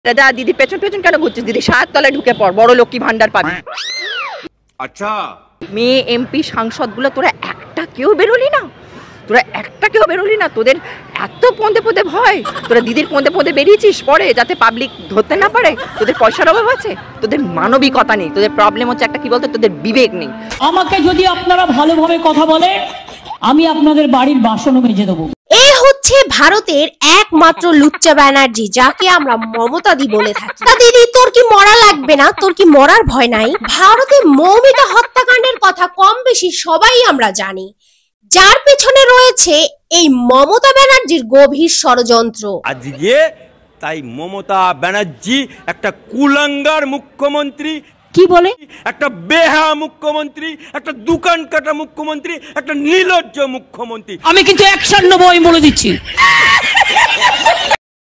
দাদা দিদি পেছন পেছন কেন ঘুরছিস? দিদি ৭ তলায় ঢুকে পড়, বড় লক্ষ্মী ভান্ডার পাবি। আচ্ছা মেয়ে এমপি সাংসদগুলো তোরা একটা কেউ বেরোলি না, তোদের এত পদে পদে ভয়। তোরা দিদির পদে পদে বেরিয়েছিস পরে যাতে পাবলিক ধরতে না পারে। তোদের পয়সার অভাব আছে, তোদের মানবিকতা নেই, তোদের প্রবলেম হচ্ছে একটা কি বলতো, তোদের বিবেক নেই। আমাকে যদি আপনারা ভালোভাবে কথা বলে আমি আপনাদের বাড়ির বাসনও মেজে দেবো। এই হচ্ছে ভারতের একমাত্র লুচ্চা ব্যানার্জি, যাকে আমরা মমতা দি বলে থাকি। তা দিদি তোর কি মরা লাগবে না? তোর কি মরার ভয় নাই? ভারতে মৌমিতা হত্যাকাণ্ডের কথা কম বেশি সবাই আমরা জানি, যার পেছনে রয়েছে এই মমতা ব্যানার্জির গভীর ষড়যন্ত্র। আজকে তাই মমতা ব্যানার্জি একটা কুলাঙ্গার মুখ্যমন্ত্রী, কি বলে একটা বেহা মুখ্যমন্ত্রী, একটা দোকান কাটা মুখ্যমন্ত্রী, একটা নির্লজ্জ মুখ্যমন্ত্রী। আমি কিন্তু অ্যাকশন নেবো, আমি বলে দিচ্ছি।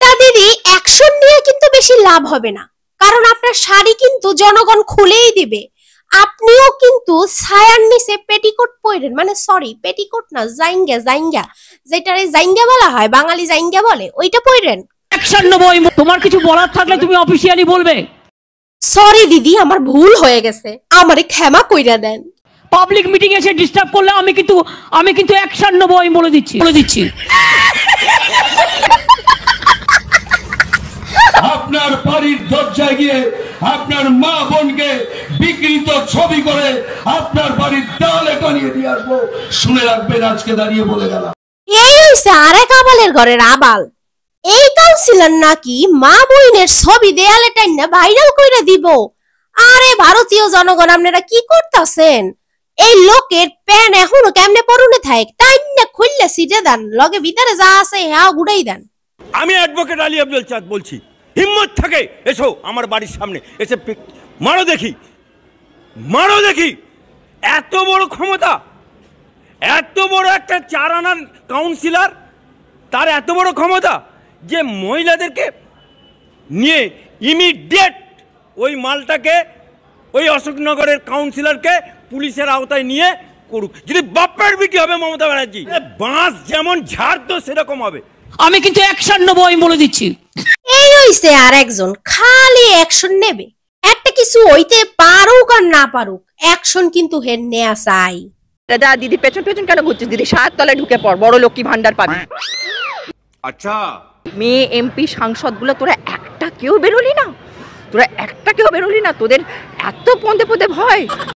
তা দিদি অ্যাকশন নিয়ে কিন্তু বেশি লাভ হবে না, কারণ আপনার শাড়ি কিন্তু জনগণ খুলেই দিবে। আপনিও কিন্তু ছায়ার নিচে পেটিকোট পরেন, মানে সরি পেটিকোট না, জাইঙ্গা যেটারে জাইঙ্গা বলা হয়, বাঙালি জাইঙ্গা বলে, ওইটা পরেন। অ্যাকশন নেবো। তোমার কিছু বলার থাকলে তুমি অফিসিয়ালি বলবে। সরি দিদি, আমার ভুল হয়ে গেছে, আমারে ক্ষমা কইরা দেন। পাবলিক মিটিং এসে ডিস্টার্ব করলে আমি কিন্তু অ্যাকশন নেবো, আমি বলে দিচ্ছি। আপনার বাড়ির দরজায় গিয়ে আপনার মা বোনকে বিকৃত ছবি করে আপনার বাড়ির দেওয়ালে টানিয়ে দিয়ে আসবো, শুনে রাখবেন। আজকে দাঁড়িয়ে বলে গেলাম। এই হইছে আরেক আবালের ঘরের আবাল। এই কাউন্সিলর নাকি মা বোনের ছবি দেয়ালে টাইনা ভাইরাল কইরা দিব। আরে ভারতীয় জনগণ, আপনারা কি করতেছেন? এই লোকের প্যান এখনো কেমনে পরনে থাকে, টাইনা খুললে সিটে দেন, লগে ভিতরে যা আছে হ্যাঁ গুড়াই দেন। আমি অ্যাডভোকেট আলী আব্দুল চাঁদ বলছি, হিম্মত থাকে এসো আমার বাড়ির সামনে এসে মারো দেখি। এত বড় ক্ষমতা, এত বড় একটা 4 আনার কাউন্সিলর, তার এত বড় ক্ষমতা যে মহিলাদেরকে নিয়ে ইমিডিয়েট ওই মালটাকে, ওই অশোকনগরের কাউন্সিলরকে পুলিশের আওতায় নিয়ে করুক। যদি বাপ্পার বিটি হবে মমতা ব্যানার্জি, বাঁশ যেমন ঝাড় তো সেরকম হবে। আমি কিন্তু অ্যাকশন নেবো, আমি বলে দিচ্ছি। এই হইছে আর একজন খালি অ্যাকশন নেবে, একটা কিছু হইতে পারুক আর না পারুক, অ্যাকশন কিন্তু হের নেয়া চাই। দাদা দিদি পেছন পেছন কেন ঘুরছিস? দিদি ৭ তলায় ঢুকে পড়, বড় লক্ষ্মী ভান্ডার পাবি। আচ্ছা মেয়ে এমপি সাংসদগুলো তোরা একটা কেউ বেরোলি না, তোদের এত পদে পদে ভয়।